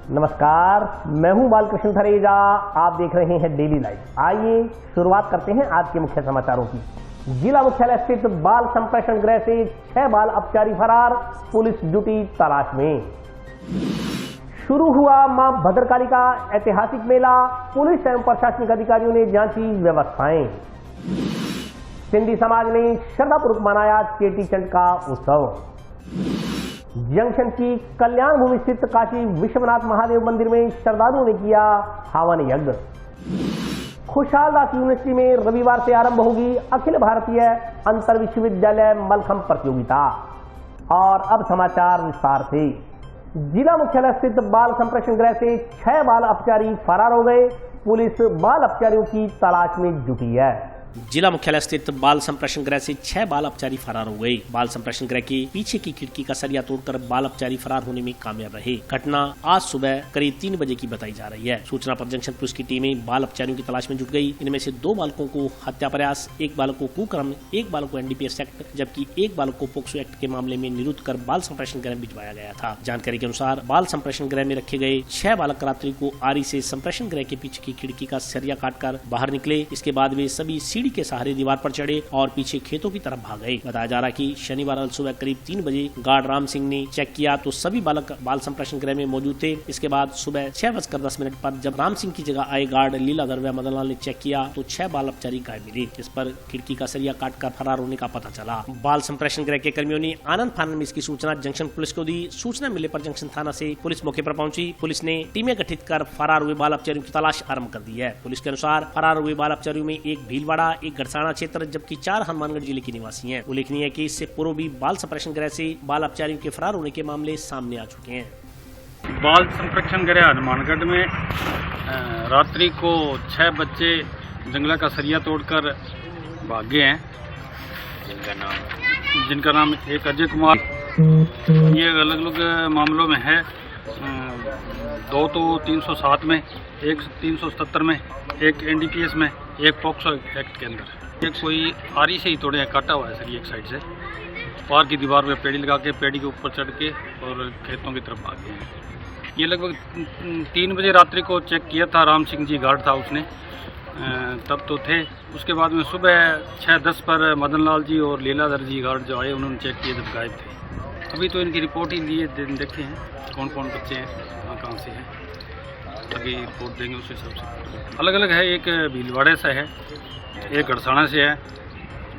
नमस्कार, मैं हूं बालकृष्ण थरेजा। आप देख रहे हैं डेली लाइव। आइए शुरुआत करते हैं आज के मुख्य समाचारों की। जिला मुख्यालय स्थित बाल संप्रेषण गृह से 6 बाल अपचारी फरार, पुलिस जुटी तलाश में। शुरू हुआ मां भद्रकाली का ऐतिहासिक मेला, पुलिस एवं प्रशासनिक अधिकारियों ने जांची व्यवस्थाएं। सिंधी समाज ने श्रद्धापूर्वक मनाया चेटीचंड का उत्सव। जंक्शन की कल्याण भूमि स्थित काशी विश्वनाथ महादेव मंदिर में श्रद्धालुओं ने किया हवन यज्ञ। खुशहाल दास यूनिवर्सिटी में रविवार से आरंभ होगी अखिल भारतीय अंतर विश्वविद्यालय मलखंब प्रतियोगिता। और अब समाचार विस्तार से। जिला मुख्यालय स्थित बाल संप्रेषण गृह से 6 बाल अपचारी फरार हो गए, पुलिस बाल अपचारियों की तलाश में जुटी है। जिला मुख्यालय स्थित बाल संप्रेषण गृह से 6 बाल अपचारी फरार हो गए। बाल संप्रेषण गृह के पीछे की खिड़की का सरिया तोड़कर बाल अपचारी फरार होने में कामयाब रहे। घटना आज सुबह करीब 3 बजे की बताई जा रही है। सूचना पर जंक्शन पुलिस की टीमें बाल अपचारियों की तलाश में जुट गई। इनमें से 2 बालकों को हत्या प्रयास, 1 बालक को कुकर्म, 1 बालक को NDPS एक्ट, जबकि 1 बालक को पोक्सो एक्ट के मामले में निरुद्ध कर बाल संप्रेषण गृह भिजवाया गया था। जानकारी के अनुसार बाल संप्रेषण गृह में रखे गए 6 बालक रात्रि को आरी से संप्रेषण गृह के पीछे की खिड़की का सरिया काटकर बाहर निकले। इसके बाद वे सभी सीढ़ी के सहारे दीवार पर चढ़े और पीछे खेतों की तरफ भाग गए। बताया जा रहा है कि शनिवार सुबह करीब 3 बजे गार्ड राम सिंह ने चेक किया तो सभी बालक बाल संप्रेषण गृह में मौजूद थे। इसके बाद सुबह 6:10 पर जब राम सिंह की जगह आए गार्ड लीलाधर व मदनलाल ने चेक किया तो 6 बाल अपचारी गायब मिले। इस पर खिड़की का सरिया काटकर फरार होने का पता चला। बाल संप्रेषण गृह के कर्मियों ने आनंद फानन में इसकी सूचना जंक्शन पुलिस को दी। सूचना मिलने पर जंक्शन थाना से पुलिस मौके पर पहुंची। पुलिस ने टीमें गठित कर फरार हुए बाल अपचारियों की तलाश आरंभ कर दी है। पुलिस के अनुसार फरार हुए बाल अपचारियों में एक भीलवाड़ा, एक गढ़साना क्षेत्र, जबकि 4 हनुमानगढ़ जिले के निवासी हैं। उल्लेखनीय है कि इससे पूर्व भी बाल संप्रेषण गृह से बाल अपचारियों के फरार होने के मामले सामने आ चुके हैं। बाल संप्रेषण गृह हनुमानगढ़ में रात्रि को 6 बच्चे जंगला का सरिया तोड़कर भागे हैं, जिनका नाम एक अजय कुमार। ये अलग अलग मामलों में है, 2 तो 307 में, एक 377 में, एक NDPS में, एक पोक्सो एक्ट के अंदर। एक कोई आरी से ही तोड़े काटा हुआ है सर, एक साइड से पार की दीवार में पेड़ी लगा के पेड़ी के ऊपर चढ़ के और खेतों की तरफ भागे हैं। ये लगभग 3 बजे रात्रि को चेक किया था। राम सिंह जी गार्ड था उसने, तब तो थे। उसके बाद में सुबह 6:10 पर मदनलाल जी और लीलाधर जी गार्ड जो आए, उन्होंने चेक किए जब गायब थे। अभी तो इनकी रिपोर्ट ही लिए देखे हैं कौन कौन बच्चे हैं, कहाँ से हैं, अभी रिपोर्ट देंगे उस हिसाब से। अलग अलग है, एक भीलवाड़े से है, एक गढ़साना से है,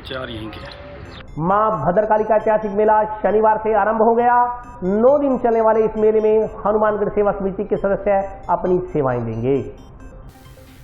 4 यहीं के हैं। मां भद्रकाली का ऐतिहासिक मेला शनिवार से आरंभ हो गया। 9 दिन चलने वाले इस मेले में हनुमानगढ़ सेवा समिति के सदस्य अपनी सेवाएं देंगे।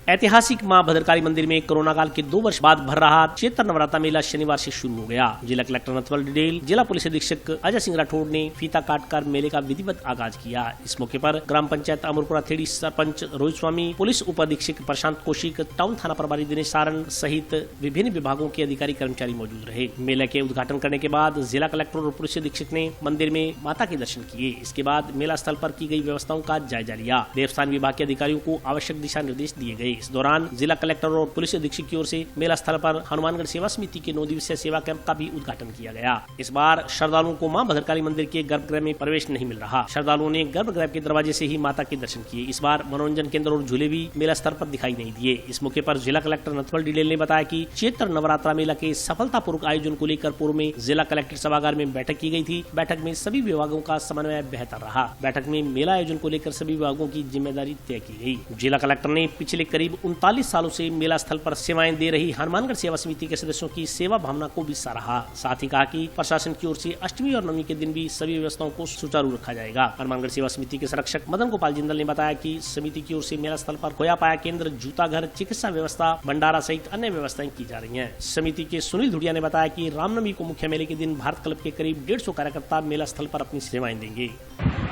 ऐतिहासिक मां भद्रकाली मंदिर में कोरोना काल के 2 वर्ष बाद भर रहा चैत्र नवरात्रा मेला शनिवार से शुरू हो गया। जिला कलेक्टर नथवल डिडेल, जिला पुलिस अधीक्षक अजय सिंह राठौड़ ने फीता काटकर मेले का विधिवत आगाज किया। इस मौके पर ग्राम पंचायत अमरपुरा थेड़ी सरपंच रोहित स्वामी, पुलिस उप अधीक्षक प्रशांत कौशिक, टाउन थाना प्रभारी दिनेश सारण सहित विभिन्न विभागों के अधिकारी कर्मचारी मौजूद रहे। मेले के उद्घाटन करने के बाद जिला कलेक्टर और पुलिस अधीक्षक ने मंदिर में माता के दर्शन किए। इसके बाद मेला स्थल पर की गई व्यवस्थाओं का जायजा लिया। देवस्थान विभाग के अधिकारियों को आवश्यक दिशा निर्देश दिए गए। इस दौरान जिला कलेक्टर और पुलिस अधीक्षक की ओर से मेला स्थल पर हनुमानगढ़ सेवा समिति के 9 दिवसीय सेवा कैंप का भी उद्घाटन किया गया। इस बार श्रद्धालुओं को मां भद्रकाली मंदिर के गर्भगृह में प्रवेश नहीं मिल रहा। श्रद्धालुओं ने गर्भगृह के दरवाजे से ही माता के दर्शन किए। इस बार मनोरंजन केंद्र और झूले भी मेला स्थल पर दिखाई नहीं दिए। इस मौके पर जिला कलेक्टर नथवल डिडेल ने बताया कि चैत्र नवरात्रा मेला के सफलतापूर्वक आयोजन को लेकर पूर्व में जिला कलेक्टर सभागार में बैठक की गई थी। बैठक में सभी विभागों का समन्वय बेहतर रहा। बैठक में मेला आयोजन को लेकर सभी विभागों की जिम्मेदारी तय की गई। जिला कलेक्टर ने पिछले करीब 39 सालों से मेला स्थल पर सेवाएं दे रही हनुमानगढ़ सेवा समिति के सदस्यों की सेवा भावना को भी सराहा। साथ ही कहा कि प्रशासन की ओर से अष्टमी और नवमी के दिन भी सभी व्यवस्थाओं को सुचारू रखा जाएगा। हनुमानगढ़ सेवा समिति के संरक्षक मदन गोपाल जिंदल ने बताया कि समिति की ओर से मेला स्थल पर खोया पाया केंद्र, जूता घर, चिकित्सा व्यवस्था, भंडारा सहित अन्य व्यवस्थाएं की जा रही है। समिति के सुनील धुड़िया ने बताया कि रामनवमी को मुख्य मेले के दिन भारत क्लब के करीब 150 कार्यकर्ता मेला स्थल पर अपनी सेवाएं देंगे।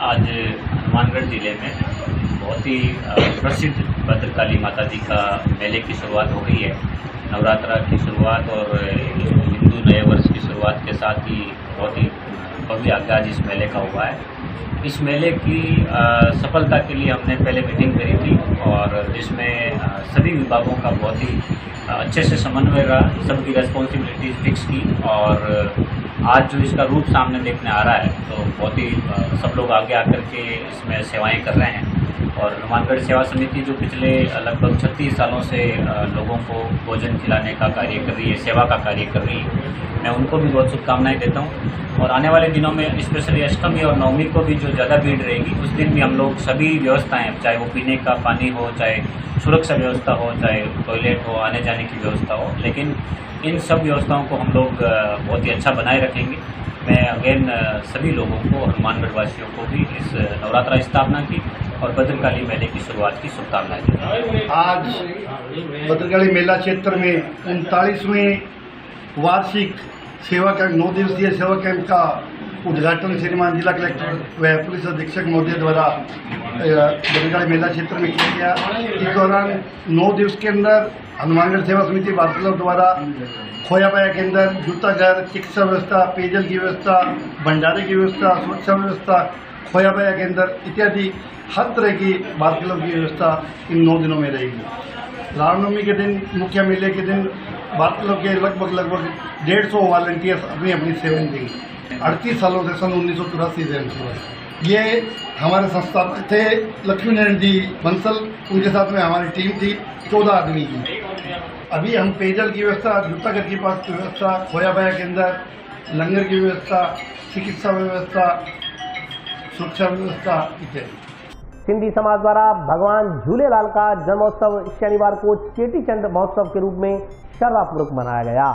आज हनुमानगढ़ जिले में बहुत ही प्रसिद्ध भद्रकाली माता जी का मेले की शुरुआत हो गई है। नवरात्रा की शुरुआत और हिंदू नए वर्ष की शुरुआत के साथ ही बहुत ही भव्य आगाज इस मेले का हुआ है। इस मेले की सफलता के लिए हमने पहले मीटिंग करी थी और जिसमें सभी विभागों का बहुत ही अच्छे से समन्वय रहा, सबकी रेस्पॉन्सिबिलिटीज फिक्स की और आज जो इसका रूप सामने देखने आ रहा है तो बहुत ही सब लोग आगे आकर के इसमें सेवाएं कर रहे हैं। और हनुमानगढ़ सेवा समिति जो पिछले लगभग 36 सालों से लोगों को भोजन खिलाने का कार्य कर रही है, सेवा का कार्य कर रही है, मैं उनको भी बहुत शुभकामनाएं देता हूं। और आने वाले दिनों में स्पेशली अष्टमी और नवमी को भी जो ज़्यादा भीड़ रहेगी, उस दिन भी हम लोग सभी व्यवस्थाएं, चाहे वो पीने का पानी हो, चाहे सुरक्षा व्यवस्था हो, चाहे टॉयलेट हो, आने जाने की व्यवस्था हो, लेकिन इन सब व्यवस्थाओं को हम लोग बहुत ही अच्छा बनाए रखेंगे। मैं अगेन सभी लोगों को, हनुमानगढ़ वासियों को भी इस नवरात्रा स्थापना की और भद्रकाली मेले की शुरुआत की शुभकामनाएं देता हूं। आज भद्रकाली मेला क्षेत्र में 39वें वार्षिक सेवा कैंप 9 दिवसीय सेवा कैंप का उद्घाटन श्रीमान जिला कलेक्टर व पुलिस अधीक्षक महोदय द्वारा भद्रकाली मेला क्षेत्र में किया गया। इस दौरान 9 दिवस के अंदर हनुमानगढ़ सेवा समिति वार्तालाप द्वारा खोयापाया के अंदर जूता घर, चिकित्सा व्यवस्था, पेयजल की व्यवस्था, भंडारे की व्यवस्था, सुरक्षा व्यवस्था, खोयापाया के अंदर इत्यादि हर तरह की वार्तालाप की व्यवस्था इन 9 दिनों में रहेगी। रामनवमी के दिन, मुख्य मेले के दिन वार्तालाप के लगभग 150 वॉलंटियर्स अपनी अपनी सेवाएं देंगे। 38 सालों से, सन 1984 से ये हमारे संस्थापक थे लक्ष्मी नारायण जी बंसल, उनके साथ में हमारी टीम थी 14 आदमी की। अभी हम पेयजल की व्यवस्था, जूता घर की पास की व्यवस्था, खोयापाया के अंदर लंगर की व्यवस्था, चिकित्सा व्यवस्था, सुरक्षा व्यवस्था इत्यादि। सिंधी समाज द्वारा भगवान झूलेलाल का जन्मोत्सव शनिवार को चेटीचंड महोत्सव के रूप में श्रद्धापूर्वक मनाया गया।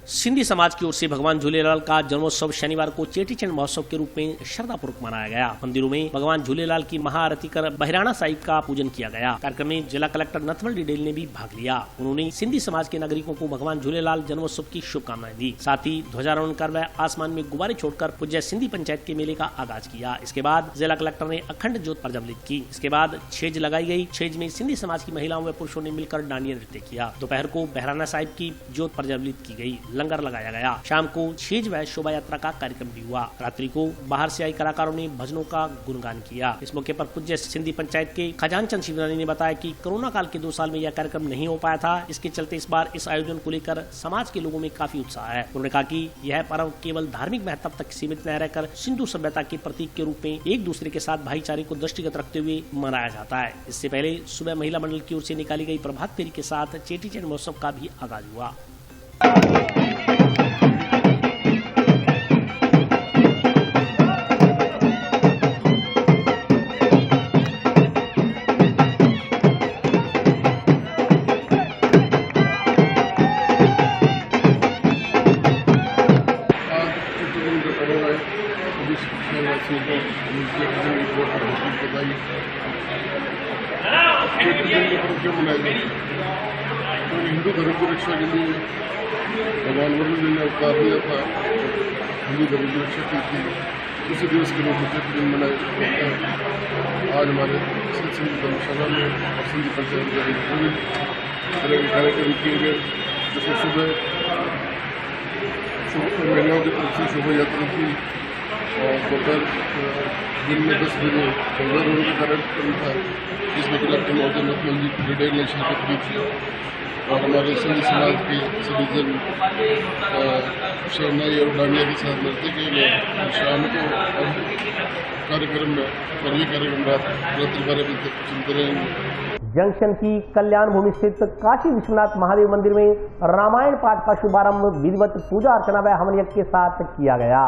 सिंधी समाज की ओर से भगवान झूलेलाल का जन्मोत्सव शनिवार को चेटीचंड महोत्सव के रूप में श्रद्धापूर्वक मनाया गया। मंदिरों में भगवान झूलेलाल की महाआरती कर बहिराणा साहिब का पूजन किया गया। कार्यक्रम में जिला कलेक्टर नथवल डिडेल ने भी भाग लिया। उन्होंने सिंधी समाज के नागरिकों को भगवान झूलेलाल जन्मोत्सव की शुभकामनाएं दी। साथ ही ध्वजारोहण कर व आसमान में गुब्बारे छोड़कर पूज्य सिंधी पंचायत के मेले का आगाज किया। इसके बाद जिला कलेक्टर ने अखंड ज्योत प्रज्वलित की। इसके बाद छेज लगाई गई। छेज में सिंधी समाज की महिलाओं व पुरुषों ने मिलकर डांडिया नृत्य किया। दोपहर को बहिराणा साहिब की ज्योत प्रज्वलित की गई, लंगर लगाया गया। शाम को छेज व शोभा यात्रा का कार्यक्रम भी हुआ। रात्रि को बाहर से आई कलाकारों ने भजनों का गुणगान किया। इस मौके पर पूज्य सिंधी पंचायत के खजान चंद शिवरानी ने बताया कि कोरोना काल के 2 साल में यह कार्यक्रम नहीं हो पाया था। इसके चलते इस बार इस आयोजन को लेकर समाज के लोगों में काफी उत्साह है। उन्होंने कहा कि यह पर्व केवल धार्मिक महत्व तक सीमित न रहकर सिंधु सभ्यता के प्रतीक के रूप में एक दूसरे के साथ भाईचारे को दृष्टिगत रखते हुए मनाया जाता है। इससे पहले सुबह महिला मंडल की ओर से निकाली गई प्रभात फेरी के साथ चेटीचंड महोत्सव का भी आगाज हुआ। हिंदू धर्म की रक्षा के लिए भगवान वरुण ने अवतार लिया था, हिंदू धर्म की रक्षा की थी। उसी दिवस के लोग दिन मनाए जाते हैं। आज हमारे सिंधी धर्मशाला में और सिंधी पंचायत के विभिन्न तरह के कार्यक्रम किए गए, जिसमें सुबह महिलाओं की तरफ से शोभा यात्रा थी और दोपहर दिन में 10 बजे ध्वजारोहण का कार्यक्रम था, जिसमें कलेक्टर महोदय नथवल जी डिडेल ने शिरकत की थी और हमारे सिंधी समाज के सभी जन शहनाई और डांडिया के साथ नृत्य किए गए। शाम को कार्यक्रम में और ये कार्यक्रम रात्रि 12 बजे तक चलते रहेंगे। जंक्शन की कल्याण भूमि स्थित काशी विश्वनाथ महादेव मंदिर में रामायण पाठ का शुभारंभ विधिवत पूजा अर्चना व हवन यज्ञ के साथ किया गया।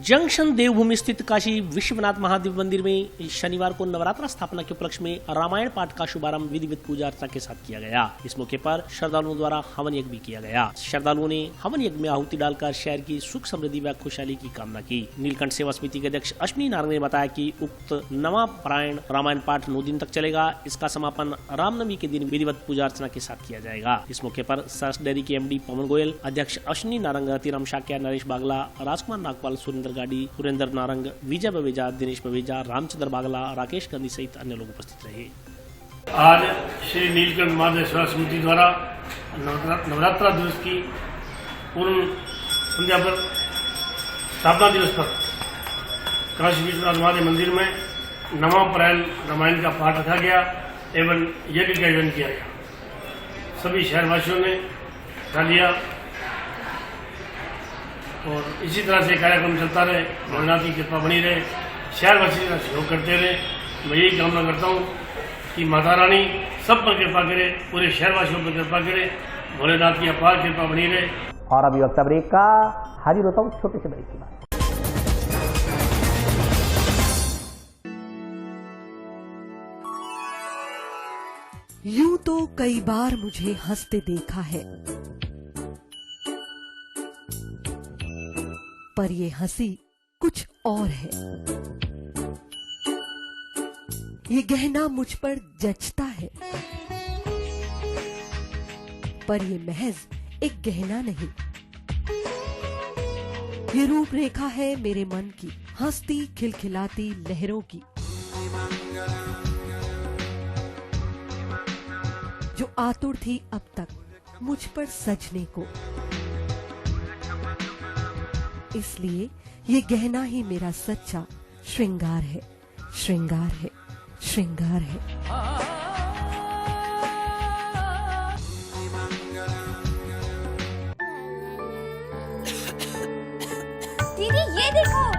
जंक्शन देवभूमि स्थित काशी विश्वनाथ महादेव मंदिर में शनिवार को नवरात्रा स्थापना के उपलक्ष्य में रामायण पाठ का शुभारंभ विधिवत पूजा अर्चना के साथ किया गया। इस मौके पर श्रद्धालुओं द्वारा हवन यज्ञ भी किया गया। श्रद्धालुओं ने हवन यज्ञ में आहुति डालकर शहर की सुख समृद्धि व खुशहाली की कामना की। नीलकंठ सेवा समिति के अध्यक्ष अश्विनी नारंग ने बताया कि उक्त नवापारायण रामायण पाठ 9 दिन तक चलेगा। इसका समापन रामनवमी के दिन विधिवत पूजा अर्चना के साथ किया जाएगा। इस मौके पर सरस डेयरी के MD पवन गोयल, अध्यक्ष अश्विनी नारंग, रतिराम शाक्या, नरेश बागला, राजकुमार नागपाल, सुरेंद्र गाड़ी, सुरेंद्र नारंग, विजय बवेजा, दिनेश बवेजा, रामचंद्र बागला, राकेश गांधी सहित अन्य लोग उपस्थित रहे। आज श्री नीलकंठ महादेव सेवा समिति द्वारा नवरात्रा दिवस की पूर्ण संध्या पर स्थापना दिवस पर काशी विश्वनाथ महादेव मंदिर में नवापारायण रामायण का पाठ रखा गया एवं यज्ञ का आयोजन किया गया। सभी शहरवासियों ने हिस्सा लिया और इसी तरह से कार्यक्रम चलता रहे, भोलेनाथ की कृपा बनी रहे, शहरवासी का सहयोग करते रहे। मैं यही कामना करता हूँ कि माता रानी सब पर कृपा करे, पूरे शहरवासियों पर कृपा करे, भोलेनाथ की अपार कृपा बनी रहे। और अभी वक्त ब्रेक का, हाजिर होता हूँ छोटे से ब्रेक के बाद। यूं तो कई बार मुझे हंसते देखा है, पर ये हंसी कुछ और है। ये गहना मुझ पर जचता है, पर ये महज एक गहना नहीं, ये रूपरेखा है मेरे मन की, हंसती खिलखिलाती लहरों की, जो आतुर थी अब तक मुझ पर सजने को। इसलिए ये गहना ही मेरा सच्चा श्रृंगार है, श्रृंगार है, श्रृंगार है। दीदी ये देखो,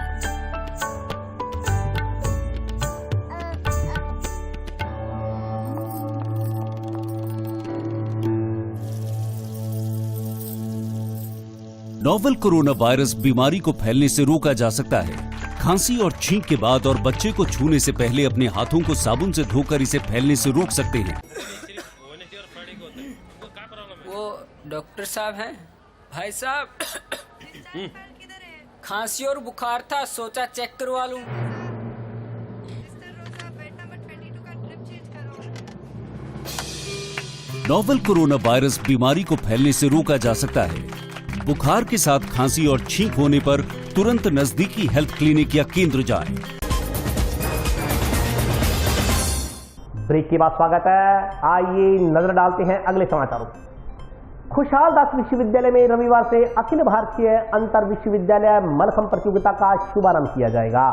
नोवेल कोरोना वायरस बीमारी को फैलने से रोका जा सकता है। खांसी और छींक के बाद और बच्चे को छूने से पहले अपने हाथों को साबुन से धोकर इसे फैलने से रोक सकते हैं। वो डॉक्टर साहब हैं? भाई साहब, खांसी और बुखार था, सोचा चेक करवा लूं। नोवेल कोरोना वायरस बीमारी को फैलने से रोका जा सकता है। बुखार के साथ खांसी और छींक होने पर तुरंत नजदीकी हेल्थ क्लिनिक या केंद्र जाएं। ब्रेक के बाद स्वागत है। आइए नजर डालते हैं अगले समाचारों पर। खुशहाल दास विश्वविद्यालय में रविवार से अखिल भारतीय अंतर विश्वविद्यालय मलखंभ प्रतियोगिता का शुभारंभ किया जाएगा।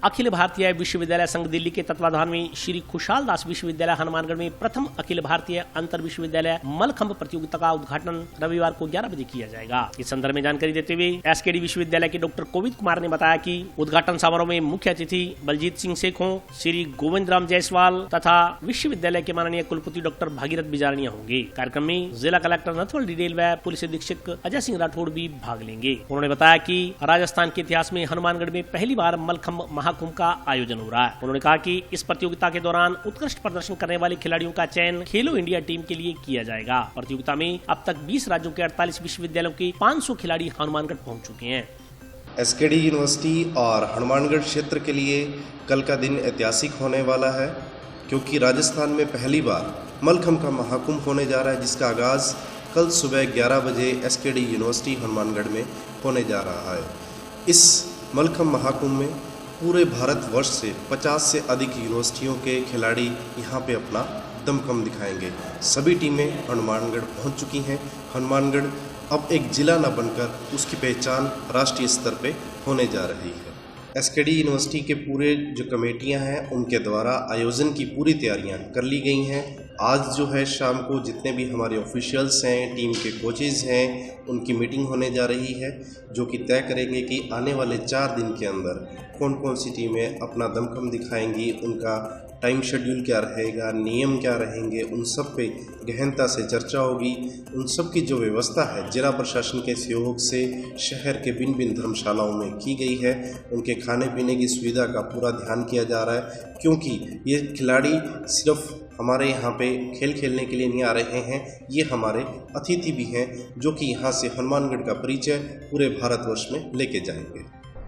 अखिल भारतीय विश्वविद्यालय संघ दिल्ली के तत्वाधान में श्री खुशहाल दास विश्वविद्यालय हनुमानगढ़ में प्रथम अखिल भारतीय अंतर विश्वविद्यालय मलखंभ प्रतियोगिता का उद्घाटन रविवार को 11 बजे किया जाएगा। इस संदर्भ में जानकारी देते हुए एसकेडी विश्वविद्यालय के डॉक्टर कोविद कुमार ने बताया कि उद्घाटन समारोह में मुख्य अतिथि बलजीत सिंह सेखों, श्री गोविंद राम जायसवाल तथा विश्वविद्यालय के माननीय कुलपति डॉक्टर भागीरथ बिजारनिया होंगे। कार्यक्रम में जिला कलेक्टर नथवल डिडेल व पुलिस अधीक्षक अजय सिंह राठौड़ भी भाग लेंगे। उन्होंने बताया कि राजस्थान के इतिहास में हनुमानगढ़ में पहली बार मलखंभ महाकुंभ का आयोजन हो रहा है। उन्होंने कहा कि इस प्रतियोगिता के दौरान उत्कृष्ट प्रदर्शन करने वाले खिलाड़ियों का चयन खेलो इंडिया टीम के लिए किया जाएगा। प्रतियोगिता में अब तक 20 राज्यों के 48 विश्वविद्यालयों के 500 खिलाड़ी हनुमानगढ़ पहुंच चुके हैं। एसकेडी यूनिवर्सिटी और हनुमानगढ़ क्षेत्र के लिए कल का दिन ऐतिहासिक होने वाला है, क्योंकि राजस्थान में पहली बार मलखंभ का महाकुंभ होने जा रहा है, जिसका आगाज कल सुबह 11 बजे एसकेडी यूनिवर्सिटी हनुमानगढ़ में होने जा रहा है। इस मलखंभ महाकुंभ में पूरे भारतवर्ष से 50 से अधिक यूनिवर्सिटियों के खिलाड़ी यहाँ पे अपना दमखम दिखाएंगे। सभी टीमें हनुमानगढ़ पहुँच चुकी हैं। हनुमानगढ़ अब एक जिला न बनकर उसकी पहचान राष्ट्रीय स्तर पे होने जा रही है। एसकेडी यूनिवर्सिटी के पूरे जो कमेटियां हैं उनके द्वारा आयोजन की पूरी तैयारियां कर ली गई हैं। आज जो है शाम को जितने भी हमारे ऑफिशियल्स हैं, टीम के कोचेज़ हैं, उनकी मीटिंग होने जा रही है, जो कि तय करेंगे कि आने वाले 4 दिन के अंदर कौन कौन सी टीमें अपना दमखम दिखाएंगी, उनका टाइम शेड्यूल क्या रहेगा, नियम क्या रहेंगे, उन सब पे गहनता से चर्चा होगी। उन सब की जो व्यवस्था है जिला प्रशासन के सहयोग से शहर के भिन्न भिन्न धर्मशालाओं में की गई है। उनके खाने पीने की सुविधा का पूरा ध्यान किया जा रहा है, क्योंकि ये खिलाड़ी सिर्फ हमारे यहाँ पे खेल खेलने के लिए नहीं आ रहे हैं, ये हमारे अतिथि भी हैं, जो कि यहाँ से हनुमानगढ़ का परिचय पूरे भारतवर्ष में लेके जाएंगे।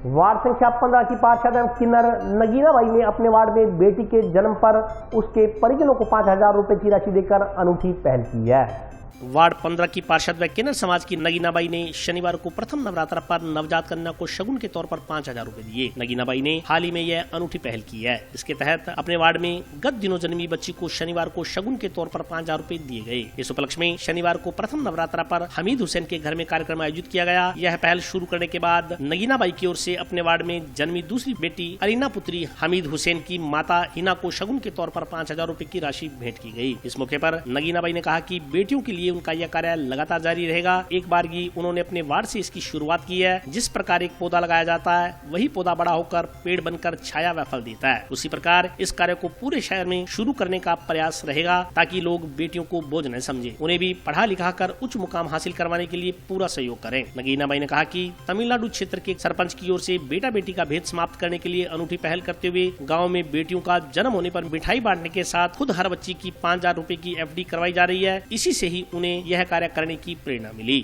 वार्ड संख्या 15 की पार्षद एवं किन्नर नगीना बाई ने अपने वार्ड में बेटी के जन्म पर उसके परिजनों को 5,000 रुपए की राशि देकर अनूठी पहल की है। वार्ड 15 की पार्षद व किन्नर समाज की नगीनाबाई ने शनिवार को प्रथम नवरात्र पर नवजात कन्या को शगुन के तौर पर 5,000 रुपए दिए। नगीनाबाई ने हाल ही में यह अनूठी पहल की है। इसके तहत अपने वार्ड में गत दिनों जन्मी बच्ची को शनिवार को शगुन के तौर पर 5,000 रुपए दिए गए। इस उपलक्ष्य में शनिवार को प्रथम नवरात्र पर हमीद हुसैन के घर में कार्यक्रम आयोजित किया गया। यह पहल शुरू करने के बाद नगीनाबाई की ओर से अपने वार्ड में जन्मी दूसरी बेटी अरीना पुत्री हमीद हुसैन की माता हिना को शगुन के तौर पर 5,000 रुपए की राशि भेंट की गई। इस मौके पर नगीनाबाई ने कहा कि बेटियों की लिए उनका यह कार्य लगातार जारी रहेगा। एक बार ही उन्होंने अपने वार्ड से इसकी शुरुआत की है। जिस प्रकार एक पौधा लगाया जाता है वही पौधा बड़ा होकर पेड़ बनकर छाया व फल देता है, उसी प्रकार इस कार्य को पूरे शहर में शुरू करने का प्रयास रहेगा ताकि लोग बेटियों को बोझ न समझे, उन्हें भी पढ़ा लिखा कर उच्च मुकाम हासिल करवाने के लिए पूरा सहयोग करें। नगीना बाई ने कहा कि तमिलनाडु क्षेत्र के सरपंच की ओर से बेटा बेटी का भेद समाप्त करने के लिए अनूठी पहल करते हुए गाँव में बेटियों का जन्म होने पर मिठाई बांटने के साथ खुद हर बच्ची की 5,000 रूपए की FD करवाई जा रही है। इसी से ही उन्हें यह कार्य करने की प्रेरणा मिली।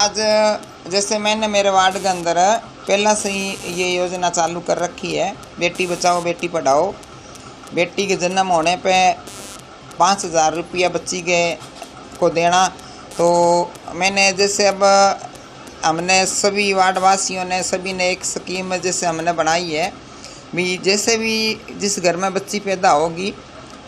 आज जैसे मैंने मेरे वार्ड के अंदर पहला से ही ये योजना चालू कर रखी है, बेटी बचाओ बेटी पढ़ाओ। बेटी के जन्म होने पे 5,000 रुपया बच्ची के को देना। तो मैंने जैसे अब हमने सभी वार्ड वासियों ने सभी ने एक स्कीम जैसे हमने बनाई है भी, जैसे भी जिस घर में बच्ची पैदा होगी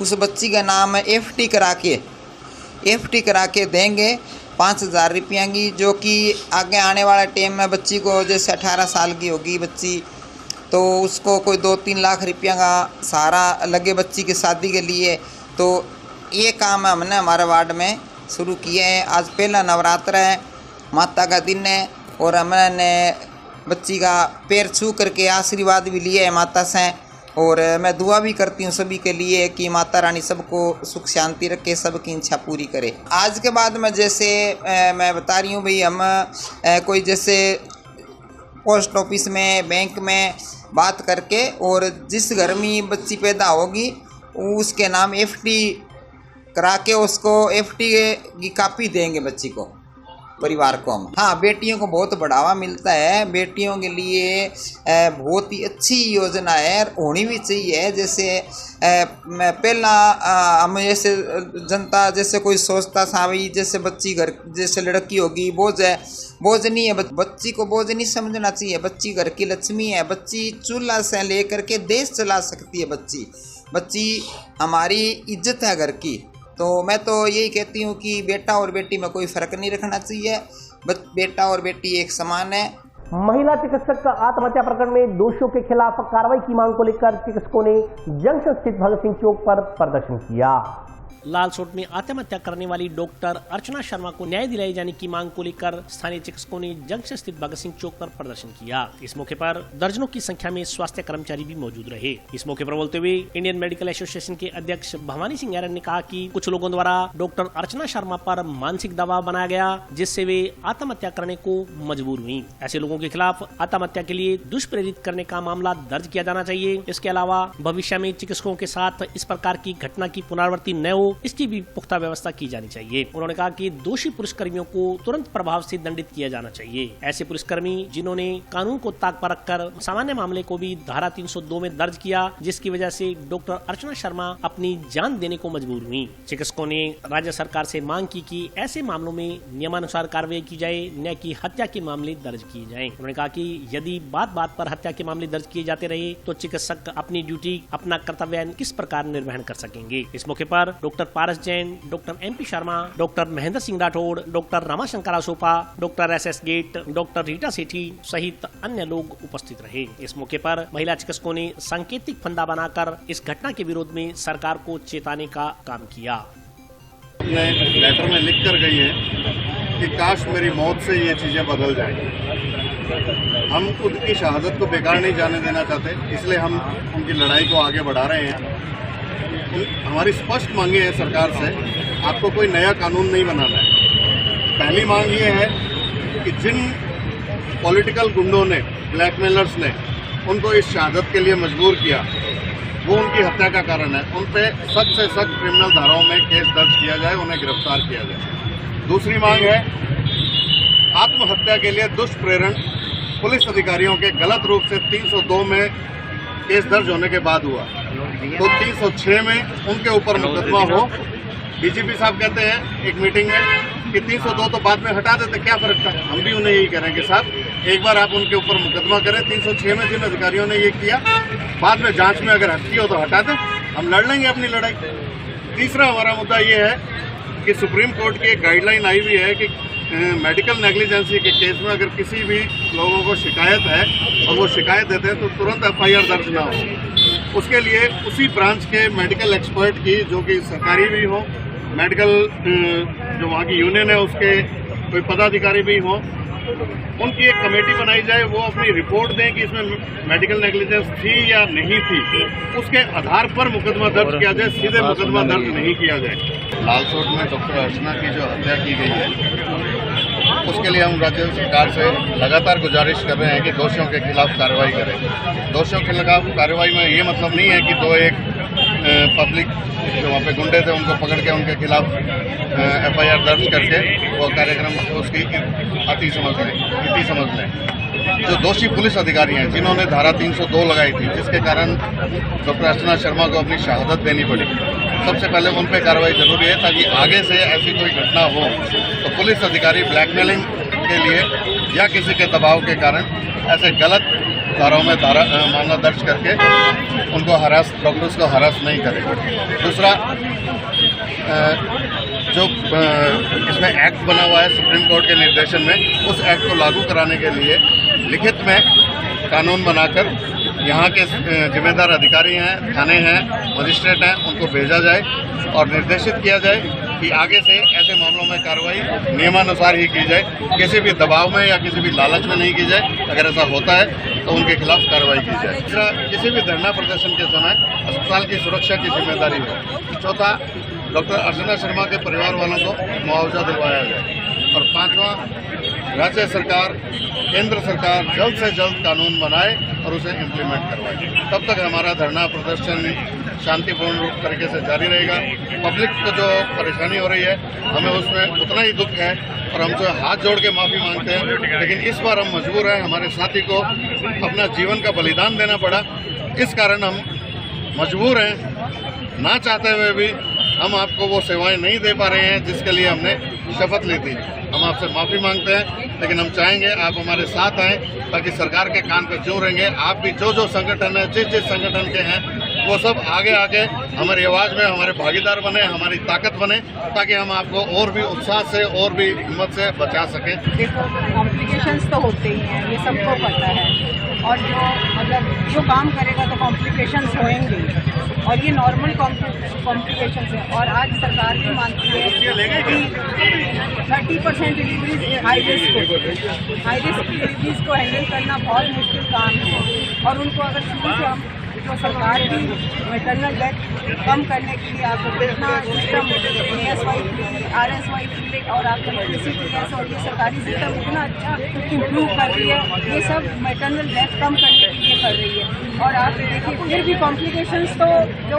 उस बच्ची का नाम FD करा के देंगे 5,000 रुपया की, जो कि आगे आने वाले टाइम में बच्ची को जैसे 18 साल की होगी बच्ची तो उसको कोई 2-3 लाख रुपया का सहारा लगे बच्ची की शादी के लिए। तो ये काम हमने हमारे वार्ड में शुरू किए हैं। आज पहला नवरात्र है, माता का दिन है और हमने बच्ची का पैर छू करके आशीर्वाद भी लिया है माता से। और मैं दुआ भी करती हूँ सभी के लिए कि माता रानी सबको सुख शांति रखे, सबकी इच्छा पूरी करे। आज के बाद में जैसे मैं बता रही हूँ भाई, हम कोई जैसे पोस्ट ऑफिस में बैंक में बात करके और जिस घर में बच्ची पैदा होगी उसके नाम FD करा के उसको FD की कापी देंगे बच्ची को, परिवार को हम। हाँ, बेटियों को बहुत बढ़ावा मिलता है, बेटियों के लिए बहुत ही अच्छी योजना है, होनी भी चाहिए। जैसे पहला हम जैसे जनता जैसे कोई सोचता था भाई जैसे बच्ची घर जैसे लड़की होगी बोझ है, बोझ नहीं है। बच्ची को बोझ नहीं समझना चाहिए, बच्ची घर की लक्ष्मी है। बच्ची चूल्हा से लेकर के देश चला सकती है। बच्ची हमारी इज्जत है घर की। तो मैं तो यही कहती हूँ कि बेटा और बेटी में कोई फर्क नहीं रखना चाहिए, बेटा और बेटी एक समान है। महिला चिकित्सक का आत्महत्या प्रकरण में दोषियों के खिलाफ कार्रवाई की मांग को लेकर चिकित्सकों ने जंक्शन स्थित भगत सिंह चौक पर प्रदर्शन किया। लालसोट में आत्महत्या करने वाली डॉक्टर अर्चना शर्मा को न्याय दिलाए जाने की मांग को लेकर स्थानीय चिकित्सकों ने जंक्शन स्थित भगत सिंह चौक पर प्रदर्शन किया। इस मौके पर दर्जनों की संख्या में स्वास्थ्य कर्मचारी भी मौजूद रहे। इस मौके पर बोलते हुए इंडियन मेडिकल एसोसिएशन के अध्यक्ष भवानी सिंह यारन ने कहा कि कुछ लोगों द्वारा डॉक्टर अर्चना शर्मा पर मानसिक दबाव बनाया गया, जिससे वे आत्महत्या करने को मजबूर हुई। ऐसे लोगों के खिलाफ आत्महत्या के लिए दुष्प्रेरित करने का मामला दर्ज किया जाना चाहिए। इसके अलावा भविष्य में चिकित्सकों के साथ इस प्रकार की घटना की पुनरावृत्ति न हो, इसकी भी पुख्ता व्यवस्था की जानी चाहिए। उन्होंने कहा कि दोषी पुलिसकर्मियों को तुरंत प्रभाव से दंडित किया जाना चाहिए। ऐसे पुलिसकर्मी जिन्होंने कानून को ताक पर रखकर सामान्य मामले को भी धारा 302 में दर्ज किया, जिसकी वजह से डॉक्टर अर्चना शर्मा अपनी जान देने को मजबूर हुई। चिकित्सकों ने राज्य सरकार से मांग की कि ऐसे मामलों में नियमानुसार कार्रवाई की जाए, न कि हत्या के मामले दर्ज किए जाएं। उन्होंने कहा कि यदि बात बात पर हत्या के मामले दर्ज किए जाते रहे तो चिकित्सक अपनी ड्यूटी, अपना कर्तव्य किस प्रकार निर्वहन कर सकेंगे। इस मौके पर doctor Paras Jain, doctor MP Sharma, doctor Mahendra Singh Rathore, doctor Ramashankar Asopa, doctor SS गेट, डॉक्टर रीटा सेठी सहित अन्य लोग उपस्थित रहे। इस मौके पर महिला चिकित्सकों ने सांकेतिक फंदा बनाकर इस घटना के विरोध में सरकार को चेताने का काम किया। लेटर में लिख कर गई है कि काश मेरी मौत से ये चीजें बदल जाएं। हम खुद की शहादत को बेकार नहीं जाने देना चाहते, इसलिए हम उनकी लड़ाई को आगे बढ़ा रहे हैं। हमारी स्पष्ट मांगे है सरकार से, आपको कोई नया कानून नहीं बनाना है। पहली मांग ये है कि जिन पॉलिटिकल गुंडों ने, ब्लैकमेलर्स ने उनको इस शहादत के लिए मजबूर किया, वो उनकी हत्या का कारण है। उन पे सख्त से सख्त क्रिमिनल धाराओं में केस दर्ज किया जाए, उन्हें गिरफ्तार किया जाए। दूसरी मांग है आत्महत्या के लिए दुष्प्रेरण पुलिस अधिकारियों के गलत रूप से 302 में केस दर्ज होने के बाद हुआ, तो 306 में उनके ऊपर मुकदमा हो। DGP साहब कहते हैं एक मीटिंग में कि 302 तो बाद में हटा देते, क्या फर्क था। हम भी उन्हें यही कह रहे हैं कि साहब एक बार आप उनके ऊपर मुकदमा करें। 306 में जिन अधिकारियों ने ये किया, बाद में जांच में अगर हटकी हो तो हटा दें, हम लड़ लेंगे अपनी लड़ाई। तीसरा हमारा मुद्दा ये है कि सुप्रीम कोर्ट की एक गाइडलाइन आई हुई है कि मेडिकल नेग्लिजेंसी के केस में अगर किसी भी लोगों को शिकायत है और वो शिकायत देते हैं तो तुरंत FIR दर्ज ना हो। उसके लिए उसी ब्रांच के मेडिकल एक्सपर्ट की, जो कि सरकारी भी हो, मेडिकल जो वहाँ की यूनियन है उसके कोई पदाधिकारी भी हों, उनकी एक कमेटी बनाई जाए, वो अपनी रिपोर्ट दें कि इसमें मेडिकल नेग्लिजेंस थी या नहीं थी, उसके आधार पर मुकदमा दर्ज किया जाए, सीधे मुकदमा दर्ज नहीं किया जाए। लालसोट में डॉक्टर अर्चना की जो हत्या की गई है, उसके लिए हम राज्य सरकार से लगातार गुजारिश कर रहे हैं कि दोषियों के खिलाफ कार्रवाई करें। दोषियों के खिलाफ कार्रवाई में ये मतलब नहीं है कि दो एक पब्लिक जो वहाँ पे गुंडे थे उनको पकड़ के उनके खिलाफ FIR दर्ज करके वो कार्यक्रम उसकी इति समझ लें। जो दोषी पुलिस अधिकारी हैं जिन्होंने धारा 302 लगाई थी, जिसके कारण डॉक्टर अर्चना शर्मा को अपनी शहादत देनी पड़ी, सबसे पहले उन पर कार्रवाई जरूरी है ताकि आगे से ऐसी कोई घटना हो तो पुलिस अधिकारी ब्लैकमेलिंग के लिए या किसी के दबाव के कारण ऐसे गलत धाराओं में मामला दर्ज करके उनको डॉक्टर्स को हरास नहीं करें। दूसरा, जो इसमें एक्ट बना हुआ है सुप्रीम कोर्ट के निर्देशन में, उस एक्ट को लागू कराने के लिए लिखित में कानून बनाकर यहाँ के जिम्मेदार अधिकारी हैं, थाने हैं, मजिस्ट्रेट हैं, उनको भेजा जाए और निर्देशित किया जाए कि आगे से ऐसे मामलों में कार्रवाई नियमानुसार ही की जाए, किसी भी दबाव में या किसी भी लालच में नहीं की जाए। अगर ऐसा होता है तो उनके खिलाफ कार्रवाई की जाए। तीसरा, किसी भी धरना प्रदर्शन के समय अस्पताल की सुरक्षा की जिम्मेदारी हो। चौथा, डॉक्टर अर्चना शर्मा के परिवार वालों को मुआवजा दिलवाया जाए। और पांचवा, राज्य सरकार, केंद्र सरकार जल्द से जल्द कानून बनाए और उसे इम्प्लीमेंट करवाए। तब तक हमारा धरना प्रदर्शन शांतिपूर्ण तरीके से जारी रहेगा। पब्लिक को जो परेशानी हो रही है, हमें उसमें उतना ही दुख है और हम जो हाथ जोड़ के माफ़ी मांगते हैं, लेकिन इस बार हम मजबूर हैं, हमारे साथी को अपना जीवन का बलिदान देना पड़ा, इस कारण हम मजबूर हैं। ना चाहते हुए भी हम आपको वो सेवाएं नहीं दे पा रहे हैं जिसके लिए हमने शपथ ली थी। हम आपसे माफ़ी मांगते हैं, लेकिन हम चाहेंगे आप हमारे साथ आएँ ताकि सरकार के कान पे जू रहेंगे। आप भी जो संगठन है, जिस संगठन के हैं, वो सब आगे आके हमारी आवाज़ में हमारे भागीदार बने, हमारी ताकत बने, ताकि हम आपको और भी उत्साह से और भी हिम्मत से बचा सकें। देखो, कॉम्प्लिकेशंस तो होते ही हैं, ये सबको पता है, और जो काम करेगा तो कॉम्प्लिकेशंस होंगे, और ये नॉर्मल कॉम्प्लिकेशंस है। और आज सरकार भी मानती है कि 30% डिलीवरीज हाई रिस्क डिलीवरीज को हैंडल करना बहुत मुश्किल काम है, और उनको अगर शुरू से हम तो सरकार भी मैटरनल डेथ कम करने के लिए आपको कितना system ASY free, RSY free और आपका CPS और ये सरकारी सिस्टम इतना अच्छा इम्प्रूव कर रही है, ये सब मैटरनल डेथ कम करने के लिए कर रही है। और आप देखिए, फिर भी कॉम्प्लिकेशंस तो जो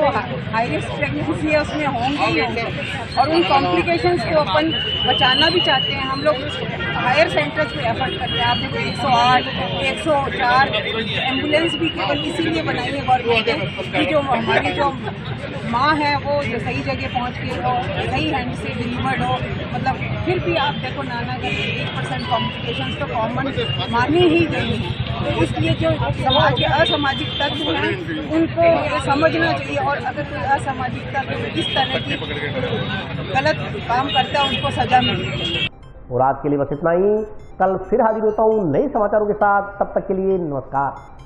हाई रिस्क प्रेगनेंसी है उसमें होंगे ही होंगे, और उन कॉम्प्लिकेशंस को अपन बचाना भी चाहते हैं। हम लोग हायर सेंटर्स पे एफर्ट करते हैं। आप देखो 108, 104 एम्बुलेंस भी केवल इसीलिए बनाई है गवर्नमेंट ने कि जो हमारी जो माँ है वो सही जगह पहुँच के हो, सही हैंड से डिलीवर्ड हो। मतलब फिर भी आप देखो नानागढ़ 1% कॉम्प्लिकेशंस तो कॉमन मानी ही गई है। तो इसलिए जो समाज के असामाजिक तत्व हैं उनको ये समझना चाहिए, और अगर कोई असामाजिक तत्व इस तरह की गलत काम करता है उनको सजा मिलनी चाहिए। और आज के लिए बस इतना ही। कल फिर हाजिर होता हूँ नए समाचारों के साथ। तब तक के लिए नमस्कार।